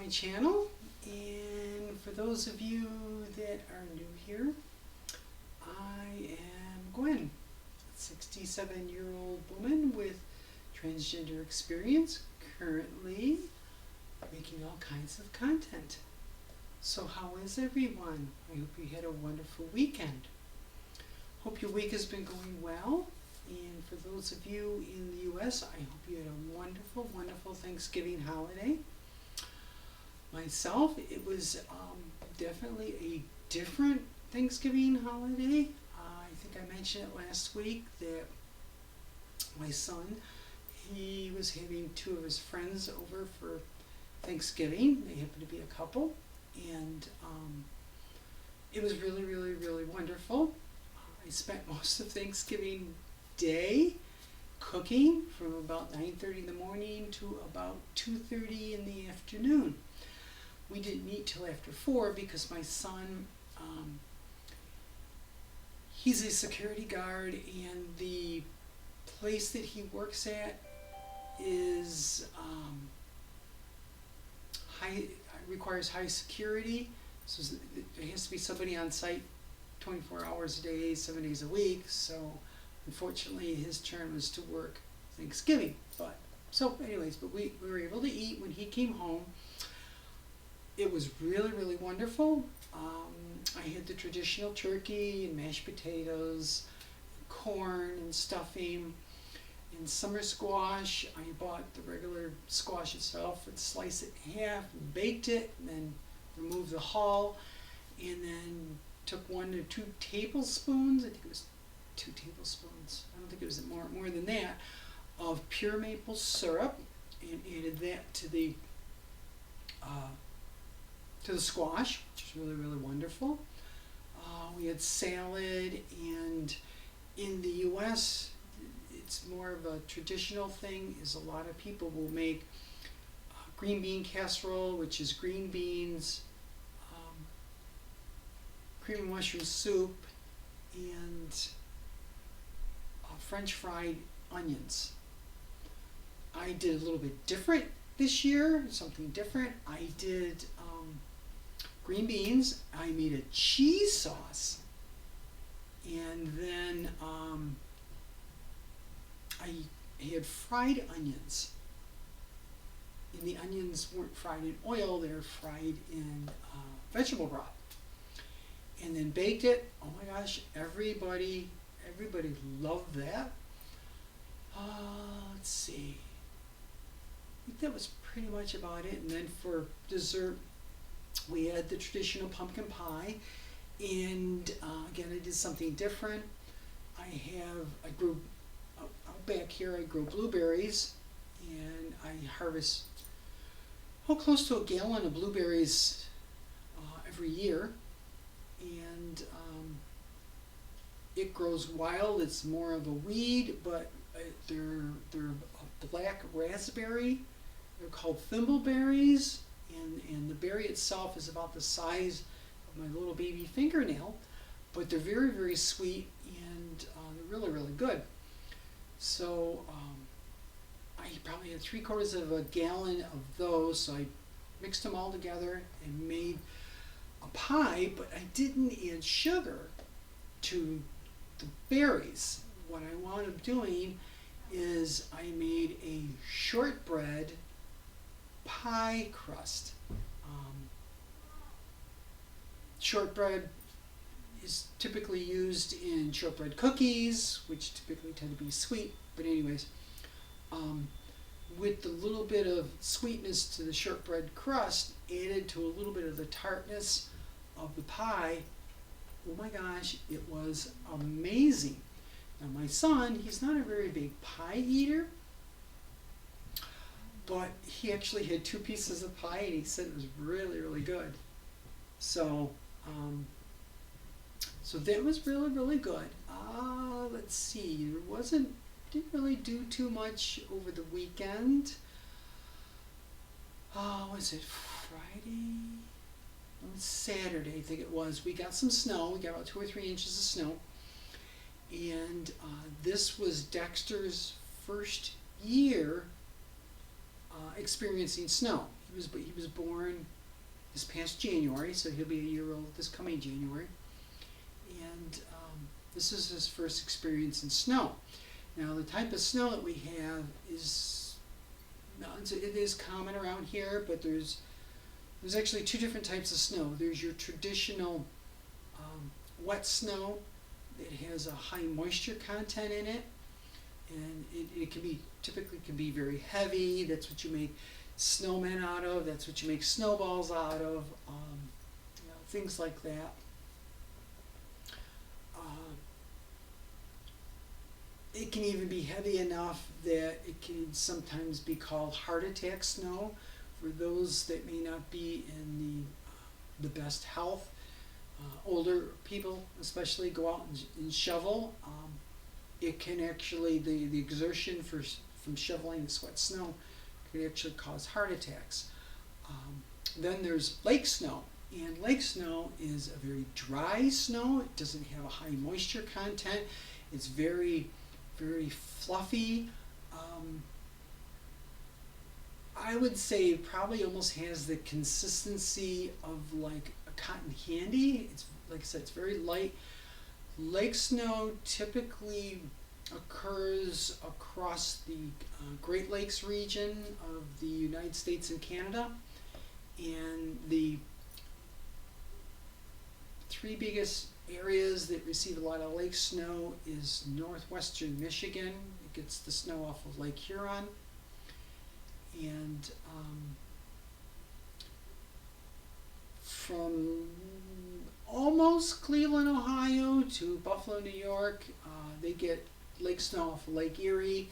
my channel, and for those of you that are new here, I am Gwen, a 67-year-old woman with transgender experience, currently making all kinds of content. So how is everyone? I hope you had a wonderful weekend. Hope your week has been going well. And for those of you in the U.S., I hope you had a wonderful, wonderful Thanksgiving holiday. Myself, it was definitely a different Thanksgiving holiday. I think I mentioned it last week that my son, he was having two of his friends over for Thanksgiving. They happened to be a couple. And it was really, really, really wonderful. I spent most of Thanksgiving Day cooking from about 9:30 in the morning to about 2:30 in the afternoon. We didn't eat till after 4 because my son, he's a security guard, and the place that he works at is requires high security, so there has to be somebody on site 24 hours a day, 7 days a week. So unfortunately his turn was to work Thanksgiving. But we were able to eat when he came home. It was really, really wonderful. I had the traditional turkey and mashed potatoes, corn and stuffing, and summer squash. I bought the regular squash itself and sliced it in half and baked it, and then removed the hull, and then took 1 to 2 tablespoons, I think it was 2 tablespoons, I don't think it was more than that, of pure maple syrup, and added that to the squash, which is really, really wonderful. We had salad, and in the U.S., it's more of a traditional thing, is a lot of people will make green bean casserole, which is green beans, cream and mushroom soup, and French fried onions. I did a little bit different this year, something different. I did green beans. I made a cheese sauce, and then I had fried onions. And the onions weren't fried in oil, they were fried in vegetable broth. And then baked it. Oh my gosh, everybody loved that. Let's see. I think that was pretty much about it. And then for dessert, we had the traditional pumpkin pie. And again, I did something different. I grew, out back here, I grow blueberries. And I harvest close to a gallon of blueberries every year. And it grows wild. It's more of a weed, but they're a black raspberry. They're called thimbleberries, and the berry itself is about the size of my little baby fingernail, but they're very, very sweet, and they're really, really good. So I probably had 3/4 of a gallon of those, so I mixed them all together and made a pie, but I didn't add sugar to the berries. What I wound up doing is I made a shortbread pie crust. Shortbread is typically used in shortbread cookies, which typically tend to be sweet, but anyways, with the little bit of sweetness to the shortbread crust added to a little bit of the tartness of the pie, oh my gosh, it was amazing. Now my son, he's not a very big pie eater, but he actually had 2 pieces of pie, and he said it was really, really good. So so that was really, really good. Let's see, didn't really do too much over the weekend. Was it Friday? It was Saturday, I think it was. We got some snow. We got about 2 or 3 inches of snow. And this was Dexter's first year experiencing snow. he was born this past January, so he'll be a year old this coming January. And this is his first experience in snow. Now, the type of snow that we have is, it is common around here, but there's actually two different types of snow. There's your traditional wet snow that has a high moisture content in it, and it can be, typically can be very heavy. That's what you make snowmen out of. That's what you make snowballs out of. Things like that. It can even be heavy enough that it can sometimes be called heart attack snow for those that may not be in the best health. Older people especially go out and shovel. It can actually, the exertion from shoveling this wet snow can actually cause heart attacks. Then there's lake snow, and lake snow is a very dry snow. It doesn't have a high moisture content. It's very, very fluffy. I would say it probably almost has the consistency of like a cotton candy. It's, like I said, it's very light. Lake snow typically occurs across the Great Lakes region of the United States and Canada. And the three biggest areas that receive a lot of lake snow is northwestern Michigan. It gets the snow off of Lake Huron. And from almost Cleveland, Ohio to Buffalo, New York, they get lake snow off of Lake Erie.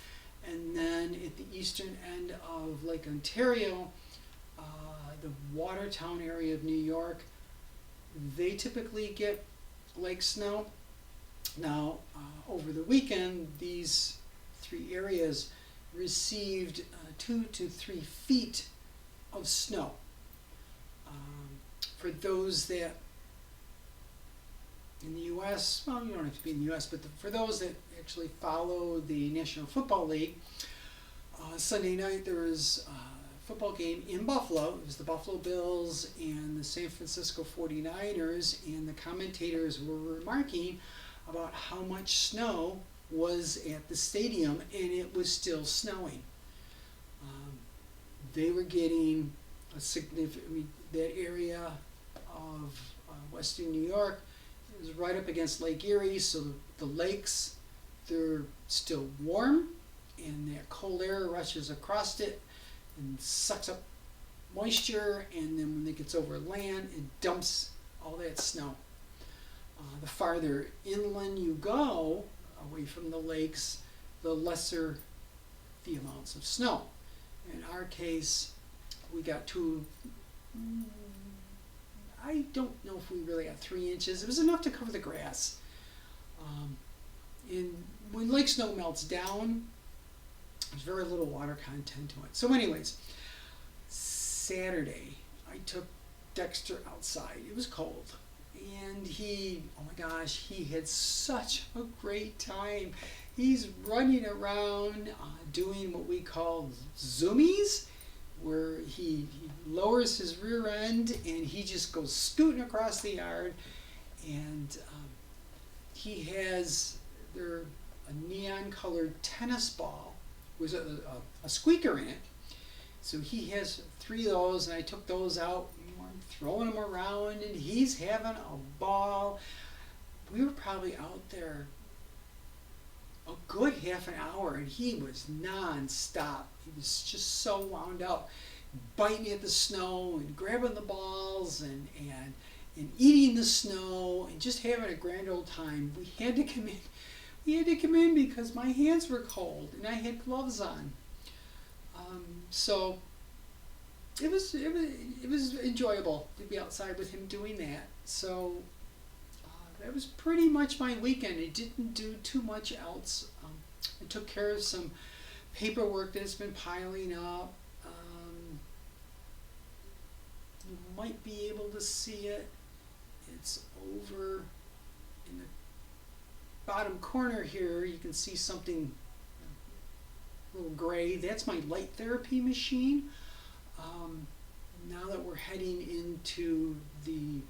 And then at the eastern end of Lake Ontario, the Watertown area of New York, they typically get lake snow. Now, over the weekend, these three areas received 2 to 3 feet of snow. For those that in the U.S., well, you don't have to be in the U.S., but for those that actually follow the National Football League, Sunday night there was a football game in Buffalo. It was the Buffalo Bills and the San Francisco 49ers, and the commentators were remarking about how much snow was at the stadium, and it was still snowing. They were getting a significant, that area of western New York, it was right up against Lake Erie, so the lakes, they're still warm, and that cold air rushes across it and sucks up moisture, and then when it gets over land, it dumps all that snow. The farther inland you go, away from the lakes, the lesser the amounts of snow. In our case, we got I don't know if we really got 3 inches. It was enough to cover the grass. And when lake snow melts down, there's very little water content to it. So anyways, Saturday, I took Dexter outside. It was cold. And he, oh my gosh, he had such a great time. He's running around doing what we call zoomies, where he lowers his rear end and he just goes scooting across the yard. And he has a neon colored tennis ball with a squeaker in it. So he has 3 of those, and I took those out, and we're throwing them around, and he's having a ball. We were probably out there a good half an hour, and he was non-stop. He was just so wound up, biting at the snow and grabbing the balls and eating the snow and just having a grand old time. We had to come in. We had to come in because my hands were cold and I had gloves on. So it was enjoyable to be outside with him doing that. So that was pretty much my weekend. I didn't do too much else. I took care of some paperwork that's been piling up. You might be able to see it. It's over in the bottom corner here. You can see something a little gray. That's my light therapy machine. now that we're heading into the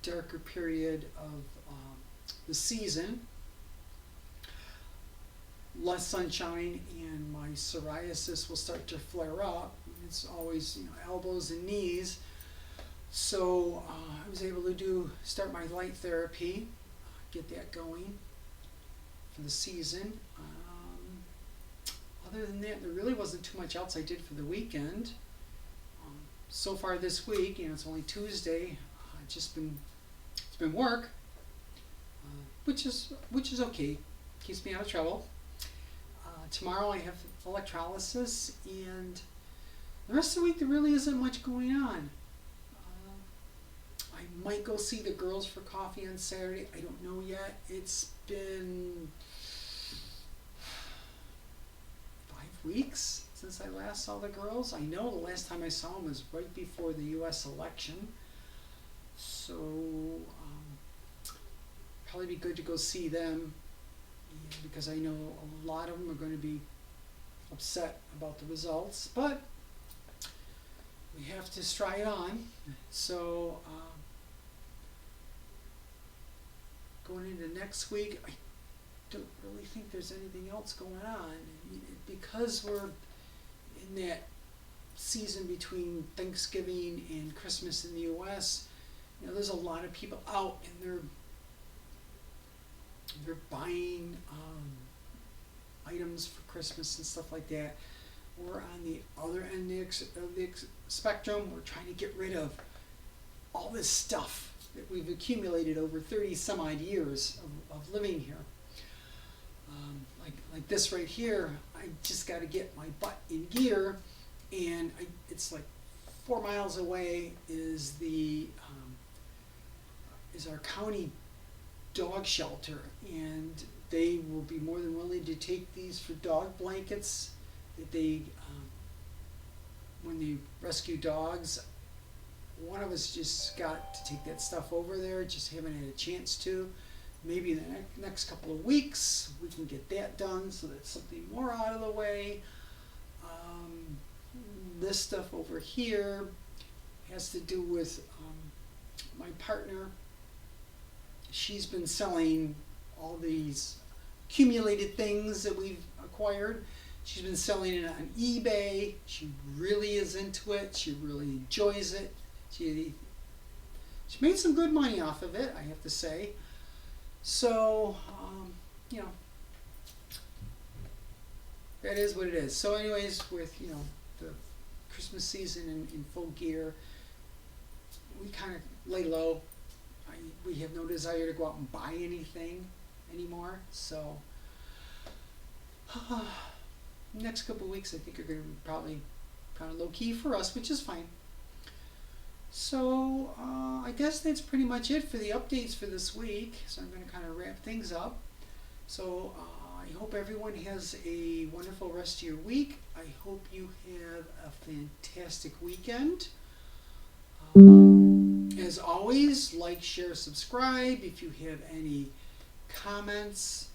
darker period of the season, less sunshine, and my psoriasis will start to flare up. It's always, elbows and knees. So I was able to start my light therapy, get that going for the season. Other than that, there really wasn't too much else I did for the weekend. So far this week, it's only Tuesday. It's been work, which is okay. Keeps me out of trouble. Tomorrow I have electrolysis, and the rest of the week there really isn't much going on. I might go see the girls for coffee on Saturday. I don't know yet. It's been 5 weeks since I last saw the girls. I know the last time I saw them was right before the U.S. election. So probably be good to go see them, because I know a lot of them are going to be upset about the results. But we have to stride on. So going into next week, I don't really think there's anything else going on, because we're in that season between Thanksgiving and Christmas in the U.S. There's a lot of people out, and they're buying items for Christmas and stuff like that. We're on the other end of the spectrum. We're trying to get rid of all this stuff that we've accumulated over 30 some odd years of living here. Like this right here, I just got to get my butt in gear, and it's like 4 miles away is our county dog shelter, and they will be more than willing to take these for dog blankets that they when they rescue dogs. One of us just got to take that stuff over there, just haven't had a chance to. Maybe in the next couple of weeks we can get that done, so that's something more out of the way. This stuff over here has to do with my partner. She's been selling all these accumulated things that we've acquired. She's been selling it on eBay. She really is into it. She really enjoys it. She made some good money off of it, I have to say. So, that is what it is. So anyways, with, the Christmas season in full gear, we kind of lay low. We have no desire to go out and buy anything anymore. So, next couple of weeks I think are going to be probably kind of low key for us, which is fine. So I guess that's pretty much it for the updates for this week. So I'm going to kind of wrap things up. So I hope everyone has a wonderful rest of your week. I hope you have a fantastic weekend. As always, like, share, subscribe. If you have any comments,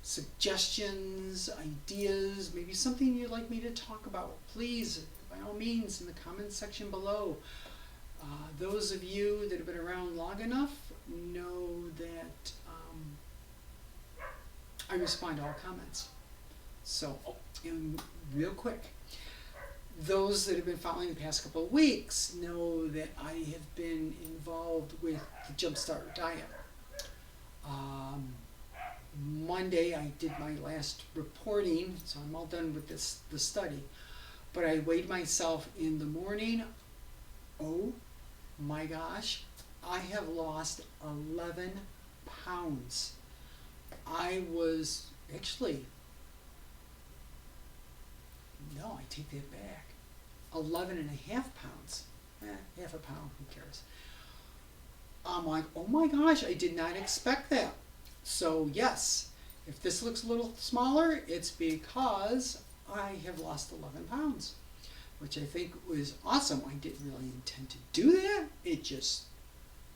suggestions, ideas, maybe something you'd like me to talk about, please, by all means, in the comments section below. Those of you that have been around long enough know that I respond to all comments. So, and real quick, those that have been following the past couple of weeks know that I have been involved with the Jumpstart Diet. Monday I did my last reporting, so I'm all done with the study. But I weighed myself in the morning. Oh my gosh, I have lost 11 pounds. I was actually, no, I take that back. 11 and a half pounds. Half a pound, who cares? I'm like, oh my gosh, I did not expect that. So yes, if this looks a little smaller, it's because I have lost 11 pounds, which I think was awesome. I didn't really intend to do that. It just,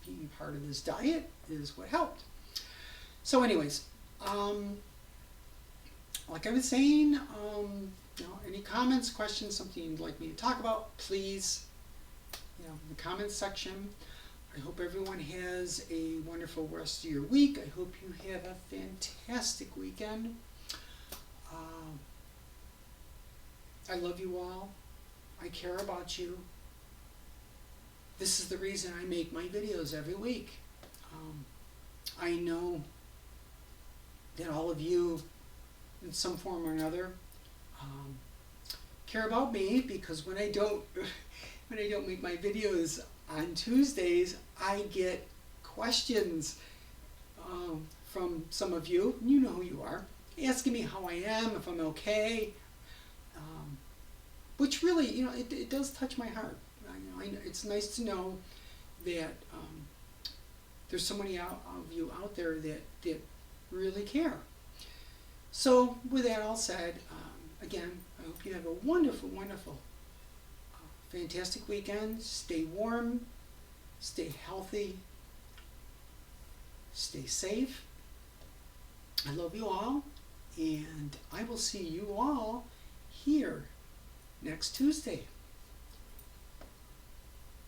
being part of this diet is what helped. So anyways, like I was saying, any comments, questions, something you'd like me to talk about, please, in the comments section. I hope everyone has a wonderful rest of your week. I hope you have a fantastic weekend. I love you all. I care about you. This is the reason I make my videos every week. I know that all of you, in some form or another, care about me, because when I don't make my videos on Tuesdays, I get questions from some of you. You know who you are, asking me how I am, if I'm okay. Which really, it does touch my heart. It's nice to know that there's so many of you out there that really care. So with that all said, again, I hope you have a wonderful, wonderful, fantastic weekend. Stay warm, stay healthy, stay safe. I love you all, and I will see you all here next Tuesday.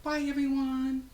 Bye, everyone.